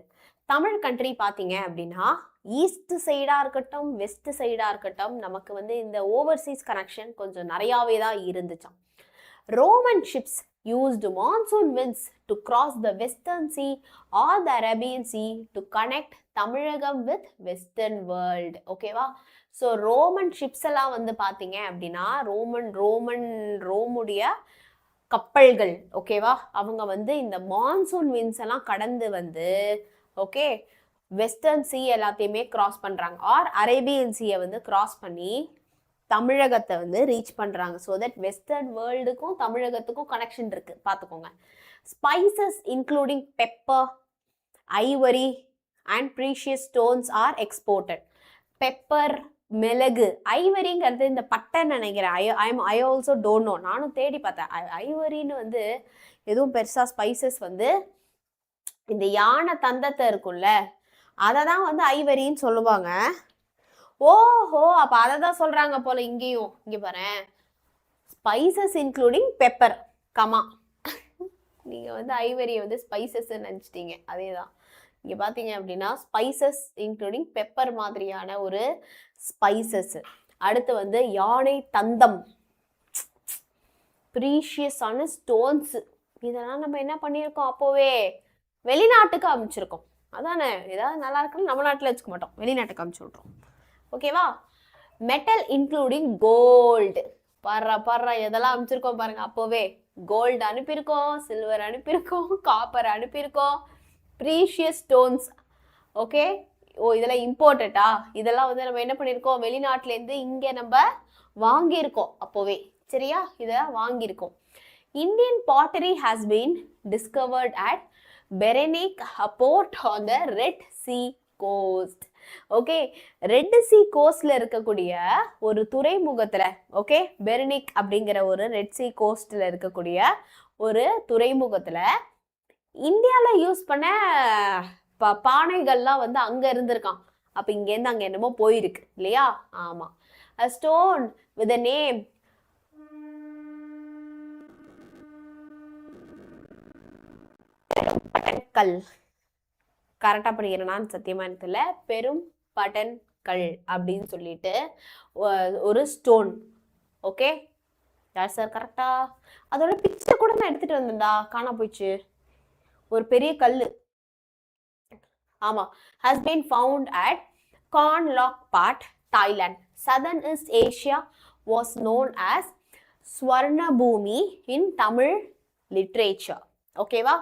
தமிழ் கண்ட்ரி பார்த்தீங்க அப்படின்னா ஈஸ்ட் சைடா இருக்கட்டும் வெஸ்ட் சைடா இருக்கட்டும் நமக்கு வந்து இந்த ஓவர்சீஸ் கனெக்ஷன் கொஞ்சம் நிறையாவே தான் இருந்துச்சாம். Roman ships used monsoon winds to cross the Western Sea or the Arabian Sea to connect Tamilagam with Western world. ஓகேவா? ஸோ ரோமன் ஷிப்ஸ் எல்லாம் வந்து பார்த்தீங்க அப்படின்னா ரோமுடைய கப்பல்கள், ஓகேவா, அவங்க வந்து இந்த மான்சூன் விண்ட்ஸ் எல்லாம் கடந்து வந்து ஓகே வெஸ்டர்ன் சி எல்லாத்தையுமே கிராஸ் பண்றாங்க, ஆர் அரேபியன் சீயை வந்து கிராஸ் பண்ணி தமிழகத்தை வந்து ரீச் பண்றாங்க. ஸோ தட் வெஸ்டர்ன் வேர்ல்டுக்கும் தமிழகத்துக்கும் கனெக்ஷன் இருக்கு, பார்த்துக்கோங்க. Spices including pepper, ivory and precious stones are exported. Pepper, மிளகு, ஐவரிங்கிறது இந்த பட்டைன்னு நினைக்கிறேன். ஐ ஆல்சோ டோன்ட் நோ, நானும் தேடி பார்த்தேன். ஐவரின்னு வந்து எதுவும் பெருசா ஸ்பைசஸ் வந்து இந்த யானை தந்தத்தை இருக்கும்ல அதை தான் வந்து ஐவரின்னு சொல்லுவாங்க. ஓஹோ, அப்ப அதை தான் சொல்றாங்க போல இங்கேயும். இங்க பாரு, ஸ்பைசஸ் இன்க்ளூடிங் பெப்பர் கமா. நீங்க வந்து ஐவரியை வந்து ஸ்பைசஸ் நினைச்சிட்டீங்க, அதேதான். இங்க பாத்தீங்க அப்படின்னா ஸ்பைசஸ் இன்க்ளூடிங் பெப்பர் மாதிரியான ஒரு ஸ்பைசஸ். அடுத்து வந்து யானை தந்தம், ப்ரீஷியஸான ஸ்டோன்ஸ், இதெல்லாம் நம்ம என்ன பண்ணியிருக்கோம், அப்போவே வெளிநாட்டுக்கு அமைச்சிருக்கோம். அதானே, ஏதாவது நல்லா இருக்குன்னு நம்ம நாட்டில் வச்சுக்க மாட்டோம், வெளிநாட்டுக்கு அமைச்சு விட்றோம். ஓகேவா? மெட்டல் இன்க்ளூடிங் கோல்டு, பர்ற எதெல்லாம் அமைச்சிருக்கோம் பாருங்க. அப்போவே கோல்டு அனுப்பியிருக்கோம், சில்வர் அனுப்பியிருக்கோம், காப்பர் அனுப்பியிருக்கோம், ப்ரீஷியஸ் ஸ்டோன்ஸ். ஓகே, ஓ இதெல்லாம் இம்போர்ட்டடா, இதெல்லாம் வந்து நம்ம என்ன பண்ணியிருக்கோம், வெளிநாட்டிலேருந்து இங்கே நம்ம வாங்கியிருக்கோம் அப்போவே. சரியா? இதை வாங்கியிருக்கோம். Indian pottery has been discovered at Berenike, a port on the Red Sea coast. Okay, Red Sea கோஸ்ட்ல இருக்கக்கூடிய ஒரு துறைமுகத்துல, ஓகே, பெர்னிக் அப்படிங்கிற ஒரு ரெட் சி கோஸ்ட்ல இருக்கக்கூடிய ஒரு துறைமுகத்துல இந்தியால யூஸ் பண்ண பானைகள்லாம் வந்து அங்க இருந்திருக்கான். அப்ப இங்க இருந்து அங்க என்னமோ போயிருக்கு இல்லையா? ஆமா. A stone with a name கல், கரெக்டா படிக்கிறேன் சத்தியமா எனக்கு தெரியல. பெரும் பட்டன் கல் அப்படின்னு சொல்லிட்டு ஒரு ஸ்டோன். ஓகே, யார் சார் கரெக்டா? அதோட பிக்சர் கூட நான் எடுத்துட்டு வந்தேன்டா, காணா போயிடுச்சு. ஒரு பெரிய கல்லு. ஆமா, has been found at Khon Lok Pat, Thailand. Southern East Asia was known as Swarnabhumi in Tamil literature. ஓகேவா?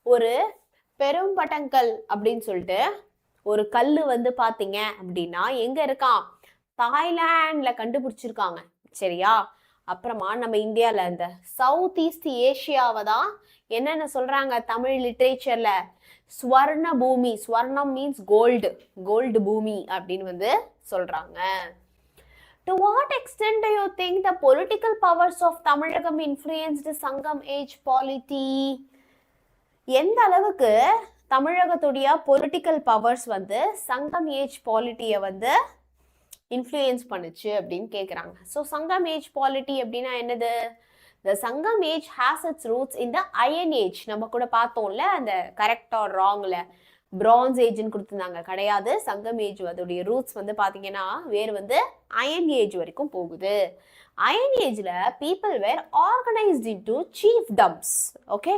ஒரு பெரும்பட்டங்கல் அப்படின்னு சொல்லிட்டு ஒரு கல்லு வந்து பாத்தீங்க அப்படின்னா எங்க இருக்கான், தாய்லாந்துல கண்டுபிடிச்சிருக்காங்க. சரியா? அப்புறமா நம்ம இந்தியால இந்த சவுத் ஈஸ்ட் ஏஷியாவை தான் என்னென்ன சொல்றாங்க தமிழ் லிட்ரேச்சர்ல, ஸ்வர்ண பூமி, ஸ்வர்ணம் மீன்ஸ் கோல்டு, கோல்டு பூமி அப்படின்னு வந்து சொல்றாங்க. To what extent do you think the political powers of Tamilagam influenced Sangam age polity? எந்த அளவுக்கு தமிழகத்துடைய பொலிட்டிக்கல் பவர்ஸ் வந்து சங்கம் ஏஜ் பாலிட்டியை வந்து இன்ஃப்ளூயன்ஸ் பண்ணுச்சு அப்படின்னு கேட்குறாங்க. ஸோ சங்கம் ஏஜ் பாலிட்டி அப்படின்னா என்னது? The Sangam age has its roots in the Iron Age. நம்ம கூட பார்த்தோம்ல அந்த கரெக்ட் ஆர் ராங்ல பிரான்ஸ் ஏஜ்னு கொடுத்துருந்தாங்க, கிடையாது. சங்கம் ஏஜ் அதோடைய ரூட்ஸ் வந்து பார்த்தீங்கன்னா வேறு வந்து அயன் ஏஜ் வரைக்கும் போகுது. அயன் ஏஜ்ல people were organised into chiefdoms. Okay,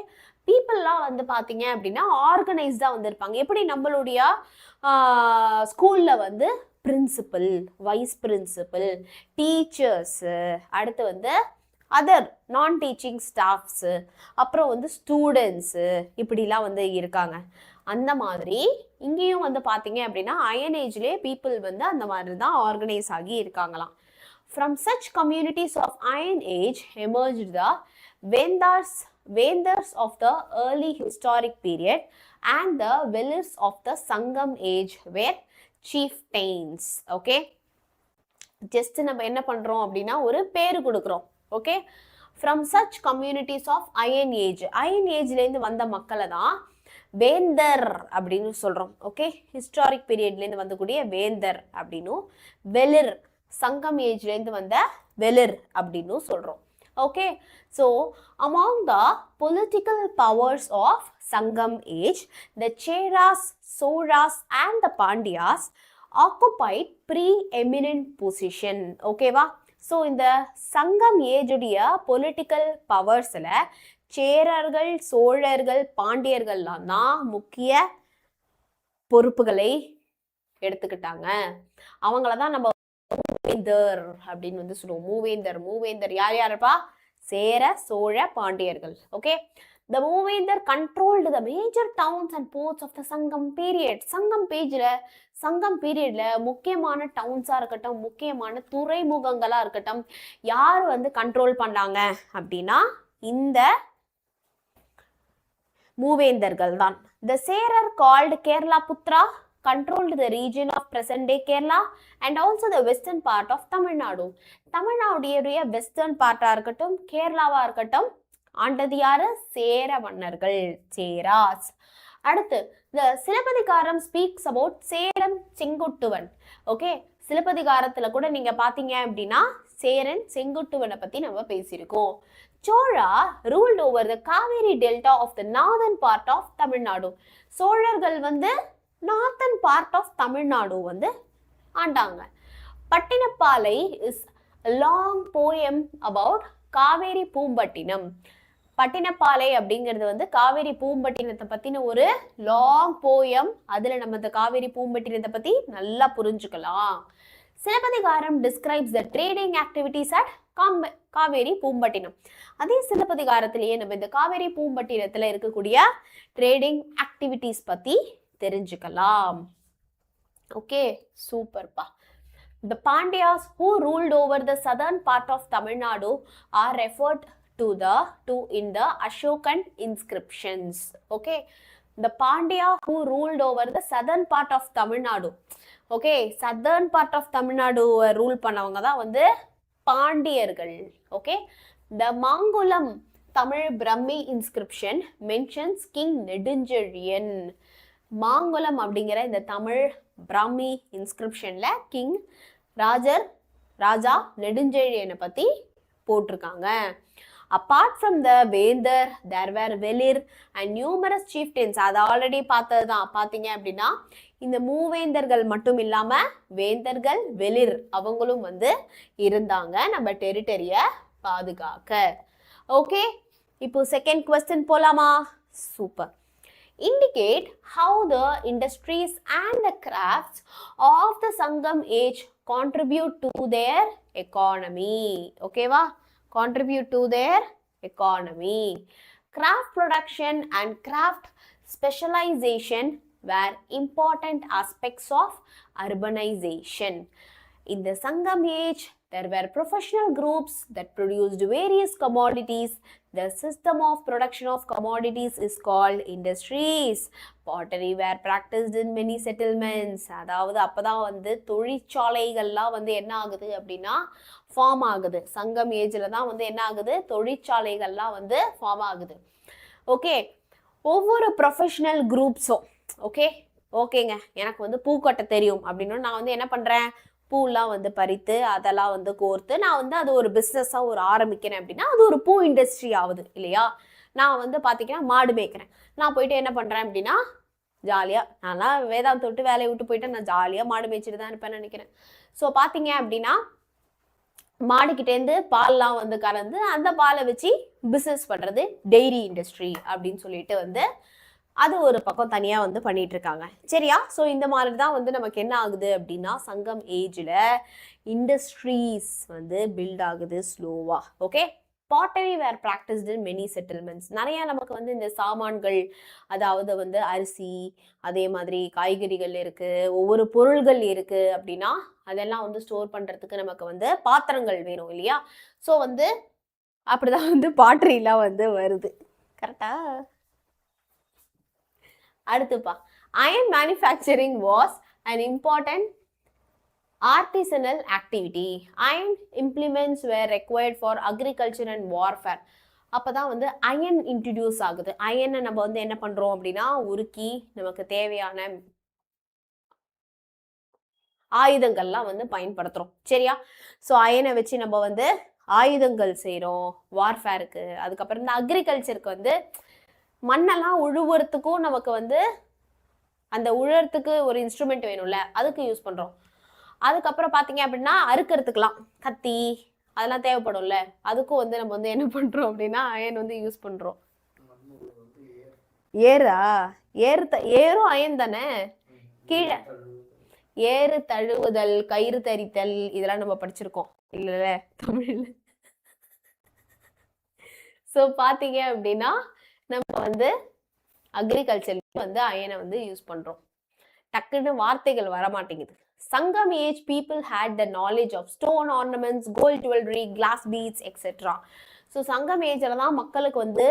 பீப்புளெலாம் வந்து பார்த்தீங்க அப்படின்னா ஆர்கனைஸ்டாக வந்திருப்பாங்க. எப்படி நம்மளுடைய ஸ்கூலில் வந்து பிரின்சிபல், வைஸ் பிரின்சிபல், டீச்சர்ஸு, அடுத்து வந்து அதர் நான் டீச்சிங் ஸ்டாஃப்ஸு, அப்புறம் வந்து ஸ்டூடெண்ட்ஸு, இப்படிலாம் வந்து இருக்காங்க. அந்த மாதிரி இங்கேயும் வந்து பார்த்தீங்க அப்படின்னா அயன் ஏஜ்லேயே பீப்புள் வந்து அந்த மாதிரி தான் ஆர்கனைஸ் ஆகி இருக்காங்களாம். From such communities of Iron Age emerged the Vendors of the early historic period and the Velirs of the Sangam Age were chieftains. Okay, just நம்ம என்ன பண்றோம் அப்படின்னா ஒரு பேரு கொடுக்குறோம். Okay, from such communities of Iron Age, Iron Ageல இருந்து வந்த மக்களை தான் வேந்தர் அப்படின்னு சொல்றோம். ஓகே, ஹிஸ்டாரிக் பீரியட்ல இருந்து வந்தக்கூடிய வேந்தர் அப்படின்னும், வெலிர் சங்கம் ஏஜ்ல இருந்து வந்த வெலிர் அப்படின்னு சொல்றோம். Okay, so among the political powers of Sangam age, the Cheras, Soras and the Pandyas occupied preeminent position. Okay va? So in the Sangam age உடைய political powersல சேரர்கள், சோழர்கள், பாண்டியர்கள்லாம் தான் முக்கிய பொறுப்புகளை எடுத்துக்கிட்டாங்க. அவங்கள தான் நம்ம மூவேந்தர் அப்படின்னு வந்து சொல்லுவோம். மூவேந்தர் யார் யாருப்பா? சேர, சோழ, பாண்டியர்கள். Okay, the Moovendar controlled the major towns and ports of the Sangam period. சங்கம் பீரியட்ல முக்கியமான டவுன்ஸா இருக்கட்டும், முக்கியமான துறைமுகங்களா இருக்கட்டும், யார் வந்து கண்ட்ரோல் பண்ணாங்க அப்படின்னா இந்த மூவேந்தர்கள் தான். The Serar called Kerala Putra controlled the region of present-day Kerala and also the western part of Tamil Nadu. தமிழ்நாடுடைய வெஸ்டர்ன் பார்ட்டா இருக்கட்டும், கேரளாவா இருக்கட்டும், ஆண்டது யாரு? சேர மன்னர்கள், சேராஸ். அடுத்து the Silappathikaram speaks about Cheran Senguttuvan. Okay, சிலப்பதிகாரத்துல கூட நீங்க பாத்தீங்க அப்படின்னா சேரன் செங்குட்டுவனை பத்தி நம்ம பேசியிருக்கோம். Chola ruled over the Kaveri delta of the northern part of Tamil Nadu. சோழர்கள் வந்து northern part of Tamil Nadu வந்து ஆண்டாங்க. Pattinappalai is a long poem about Kaveri Poompattinam. Pattinappalai அப்படிங்கிறது வந்து காவேரி பூம்பட்டினத்தை பத்தின ஒரு லாங் போயம். அதுல நம்ம இந்த காவேரி பூம்பட்டினத்தை பத்தி நல்லா புரிஞ்சுக்கலாம். Silappatikaram describes the trading activities at Kaveri Poompattinam. அதே சிலப்பதிகாரத்திலேயே நம்ம இந்த காவேரி பூம்பட்டினத்துல இருக்கக்கூடிய ட்ரேடிங் ஆக்டிவிட்டிஸ் பத்தி தெரிஞ்சுக்கலாம். ஓகே, சூப்பர்ப்பா. The Pandyas who ruled over the southern part of Tamil Nadu are referred to in the Ashokan inscriptions. Okay, the Pandya who ruled over the southern part of Tamil Nadu. Okay, southern part of Tamil Nadu rule பண்ணவங்க தான் வந்து பாண்டியர்கள். Okay, the Mangulam Tamil Brahmi inscription mentions King Nedunchezhiyan. Mankulam அப்படிங்கிற இந்த Tamil Brahmi இன்ஸ்கிரிப்ஷன்ல king ராஜா நெடுஞ்செழியனை பத்தி போட்டிருக்காங்க. Apart from the Vendar, there were Velir and numerous chieftains. அது already பார்த்ததுதான். பார்த்தீங்க அப்படின்னா இந்த மூவேந்தர்கள் மட்டும் இல்லாம வேந்தர்கள், வெலிர் அவங்களும் வந்து இருந்தாங்க நம்ம டெரிட்டரிய பாதுகாக்க. ஓகே, இப்போ செகண்ட் கொஸ்டின் போலாமா? Super. Indicate how the industries and the crafts of the Sangam age contribute to their economy. Okay va? Contribute to their economy. Craft production and craft specialization were important aspects of urbanization. In the Sangam age, there were professional groups that produced various commodities. The system of production of commodities is called industries. Pottery were practiced in many settlements. அதாவது அப்பதான் வந்து தொழிற்சாலைகள்லாம் வந்து என்ன ஆகுது அப்படின்னா form ஆகுது. சங்கம் ஏஜ்ல தான் வந்து என்ன ஆகுது? தொழிற்சாலைகள்லாம் வந்து ஃபார்ம் ஆகுது. ஓகே, ஒவ்வொரு ப்ரொஃபஷனல் குரூப்ஸும் ஓகேங்க எனக்கு வந்து பூக்கட்ட தெரியும் அப்படின்னு நான் வந்து என்ன பண்றேன்? பூலாம் வந்து பறித்து அதெல்லாம் வந்து கோர்த்து நான் வந்து அது ஒரு பிஸ்னஸா ஒரு ஆரம்பிக்கிறேன் அப்படின்னா அது ஒரு பூ இண்டஸ்ட்ரி ஆகுது இல்லையா? நான் வந்து பாத்தீங்கன்னா மாடு மேய்க்கிறேன். நான் போயிட்டு என்ன பண்றேன் அப்படின்னா ஜாலியா நான்லாம் வேதாந்த் விட்டு வேலையை விட்டு போயிட்டு நான் ஜாலியா மாடு மேய்ச்சிட்டு தான் இருப்பேன்னு நினைக்கிறேன். ஸோ பாத்தீங்க அப்படின்னா மாடுகிட்டேருந்து பால்லாம் வந்து கறந்து அந்த பாலை வச்சு பிஸ்னஸ் பண்றது டெய்ரி இண்டஸ்ட்ரி அப்படின்னு சொல்லிட்டு வந்து அது ஒரு பக்கம் தனியா வந்து பண்ணிட்டு இருக்காங்க. சரியா? ஸோ இந்த மாதிரி தான் வந்து நமக்கு என்ன ஆகுது அப்படின்னா சங்கம் ஏஜ்ல இண்டஸ்ட்ரீஸ் வந்து பில்ட் ஆகுது ஸ்லோவா. Okay, Pottery were practiced in many settlements. நிறைய நமக்கு வந்து இந்த சாமான்கள், அதாவது வந்து அரிசி, அதே மாதிரி காய்கறிகள் இருக்கு, ஒவ்வொரு பொருள்கள் இருக்கு அப்படின்னா அதெல்லாம் வந்து ஸ்டோர் பண்றதுக்கு நமக்கு வந்து பாத்திரங்கள் வேணும் இல்லையா? ஸோ வந்து அப்படிதான் வந்து பாட்டரிலாம் வந்து வருது. கரெக்டா? அடுத்துப்பா, iron manufacturing was an important artisanal activity. Iron implements were required for agriculture and warfare. அப்பதான் வந்து அயன் இன்ட்ரடியூஸ் ஆகுது. அயனை நம்ம வந்து என்ன பண்றோம் அப்படின்னா உருக்கி நமக்கு தேவையான ஆயுதங்கள்லாம் வந்து பயன்படுத்துறோம். சரியா? ஸோ அயனை வச்சு நம்ம வந்து ஆயுதங்கள் செய்கிறோம் வார்ஃபேருக்கு. அதுக்கப்புறம் இந்த அக்ரிகல்ச்சருக்கு வந்து மண்ணெல்லாம் உழுவுறதுக்கும் நமக்கு வந்து அந்த உழறதுக்கு ஒரு இன்ஸ்ட்ருமெண்ட் வேணும்ல, அதுக்கு யூஸ் பண்றோம். அதுக்கப்புறம் பாத்தீங்க அப்படின்னா அறுக்கிறதுக்கெல்லாம் கத்தி அதெல்லாம் தேவைப்படும்ல, அதுக்கும் வந்து நம்ம வந்து என்ன பண்றோம் அப்படின்னா அயன் வந்து யூஸ் பண்றோம். ஏரா? ஏரும் அயன் தானே. கீழே ஏறு தழுவுதல், கயிறு தரித்தல், இதெல்லாம் நம்ம படிச்சிருக்கோம் இல்ல தமிழ்ல. ஸோ பாத்தீங்க அப்படின்னா நம்ம வந்து அக்ரிகல்ச்சருக்கு வந்து அயனை வந்து யூஸ் பண்றோம். டக்குன்னு வார்த்தைகள் வர மாட்டேங்குது. Sangam age people had the knowledge of stone ornaments, gold jewelry, glass beads, etc. So சங்கம் ஏஜ்ல தான் மக்களுக்கு வந்து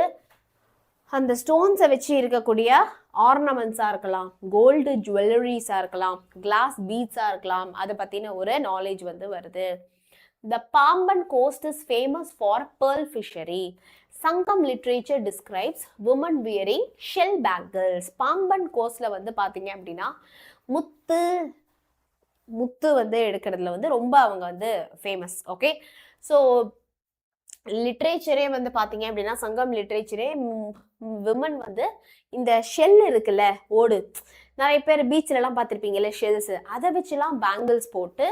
அந்த ஸ்டோன்ஸை வச்சு இருக்கக்கூடிய ஆர்னமெண்ட்ஸாக இருக்கலாம், கோல்டு ஜுவல்லரிஸாக இருக்கலாம், கிளாஸ் பீட்ஸாக இருக்கலாம், அதை பற்றின ஒரு நாலேஜ் வந்து வருது. The Pamban coast is famous for pearl fishery. Sangam literature describes women wearing shell bangles. Pamban கோஸ்ட்ல வந்து பாத்தீங்க அப்படின்னா முத்து வந்து எடுக்கிறதுல வந்து ரொம்ப அவங்க வந்து ஃபேமஸ். ஓகே, ஸோ லிட்ரேச்சரே வந்து பாத்தீங்க அப்படின்னா சங்கம் லிட்ரேச்சரே விமன் வந்து இந்த ஷெல் இருக்குல்ல, ஓடு, நிறைய பேர் பீச்ல எல்லாம் பார்த்துருப்பீங்கல்ல ஷெல்ஸ், அதை வச்சுலாம் பேங்கிள்ஸ் போட்டு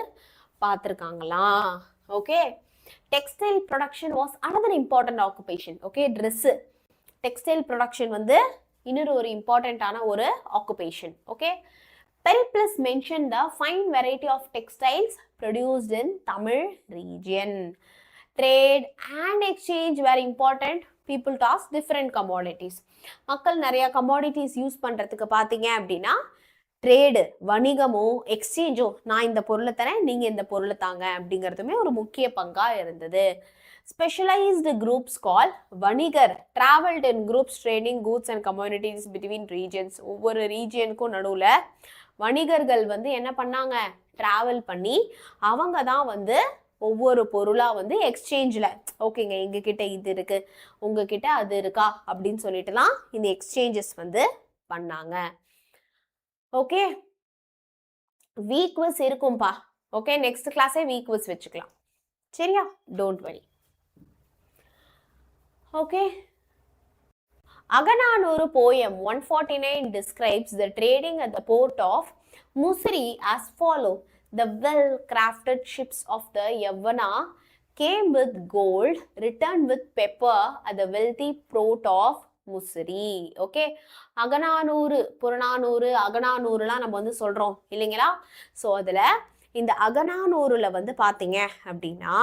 பார்த்துருக்காங்களாம். Okay, textile production was another important occupation. Okay, dress textile production வந்து இன்னொரு ஒரு இம்பார்ட்டண்ட்டான ஒரு occupation. Okay, Periplus mentioned the fine variety of textiles produced in Tamil region. Trade and exchange were important. People tossed different commodities. மக்கள் நிறைய commodities use பண்றதுக்கு பார்த்தீங்க அப்படின்னா ட்ரேடு, வணிகமோ எக்ஸ்சேஞ்சோ, நான் இந்த பொருளை தரேன் நீங்க இந்த பொருளை தாங்க அப்படிங்கிறதுமே ஒரு முக்கிய பங்கா இருந்தது. Specialized groups called வணிகர் traveled in groups trading goods and commodities between regions. ஒவ்வொரு ரீஜியனுக்கும் நடுவில் வணிகர்கள் வந்து என்ன பண்ணாங்க, டிராவல் பண்ணி அவங்க தான் வந்து ஒவ்வொரு பொருளா வந்து எக்ஸ்சேஞ்சில், ஓகேங்க எங்ககிட்ட இது இருக்கு உங்ககிட்ட அது இருக்கா அப்படின்னு சொல்லிட்டுலாம் இந்த எக்ஸ்சேஞ்சஸ் வந்து பண்ணாங்க. ஓகே, வீக் குவிஸ் இருக்கும்பா. ஓகே, நெக்ஸ்ட் கிளாஸே வீக் குவிஸ் வச்சுக்கலாம். சரியா? Don't worry. Okay, Akananuru poem 149 describes the trading at the port of Musiri as follow. The well-crafted ships of the Yavana came with gold, returned with pepper at the wealthy port of Musiri. Okay, Akananuru, Purananuru, அகநானூறுலாம் நம்ம வந்து சொல்றோம் இல்லைங்களா? So அதில் இந்த அகநானூறுல வந்து பார்த்தீங்க அப்படின்னா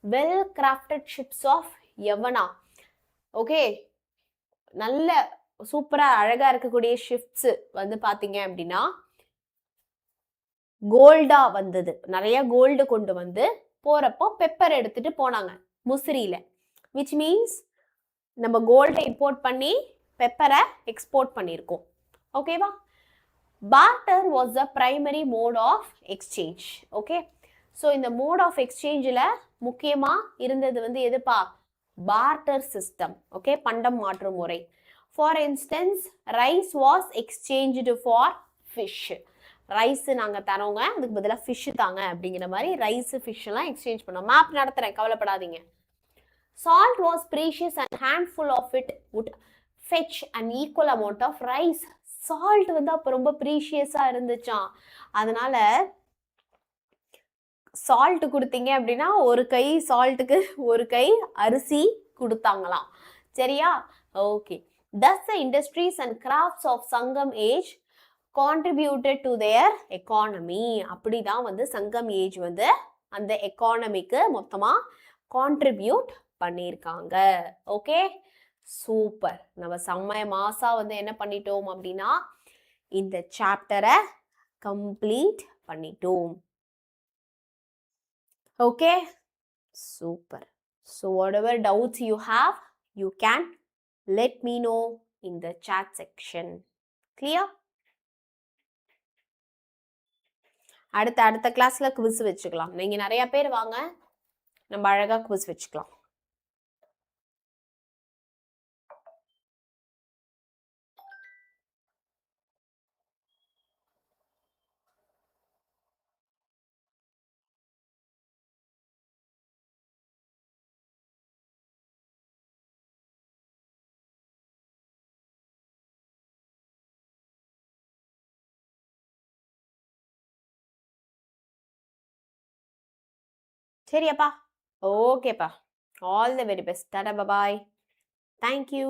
well crafted ships of Yavana. Okay, நல்ல சூப்பரா அழகா இருக்கக்கூடிய ஷிப்ஸ் வந்து பாத்தீங்க அப்படின்னா கோல்டா வந்தது, நிறைய கோல்டு கொண்டு வந்து போறப்போ பெப்பர் எடுத்துட்டு போனாங்க முசிறியில. விச் மீன்ஸ் நம்ம கோல்டை இம்போர்ட் பண்ணி பெப்பரை எக்ஸ்போர்ட் பண்ணியிருக்கோம். ஓகேவா? Barter was the primary mode of exchange. Okay, so இந்த மோட் ஆஃப் எக்ஸ்சேஞ்சில் முக்கியமாக இருந்தது வந்து எதுப்பா? barter system. ஓகே, பண்டம் மாற்று முறை. For instance rice was exchange for fish. Rice நாங்கள் தரோங்க, அதுக்கு பதிலாக ஃபிஷ் தாங்க அப்படிங்கிற மாதிரி ரைஸ் ஃபிஷ் எல்லாம் எக்ஸ்சேஞ்ச் பண்ணோம். மேப் நடத்துகிறேன், கவலைப்படாதீங்க. Salt was precious and handful of it would fetch and equal amount of rice. Salt வந்து அப்போ ரொம்ப ப்ரீஷியஸாக இருந்துச்சான். அதனால சால்ட் கொடுத்தீங்க அப்படின்னா ஒரு கை சால்ட்டுக்கு ஒரு கை அரிசி கொடுத்தாங்களாம். சரியா? Okay, thus the industries and crafts of Sangam age contributed to their economy. அப்படிதான் வந்து சங்கம் ஏஜ் வந்து அந்த எக்கானமிக்கு மொத்தமாக கான்ட்ரிபியூட் பண்ணியிருக்காங்க. Okay, super. நம்ம செம்ம மாசா வந்து என்ன பண்ணிட்டோம் அப்படின்னா இந்த சாப்டரை கம்ப்ளீட் பண்ணிட்டோம். Okay, super. So whatever doubts you have, you can let me know in the chat section. Clear? அடுத்த கிளாஸ்ல குவிஸ் வச்சுக்கலாம். நீங்க நிறைய பேர் வாங்க, நம்ம அழகா குவிஸ் வச்சுக்கலாம். சரியாப்பா? ஓகேப்பா. All the very best. Tata, bye bye. Thank you.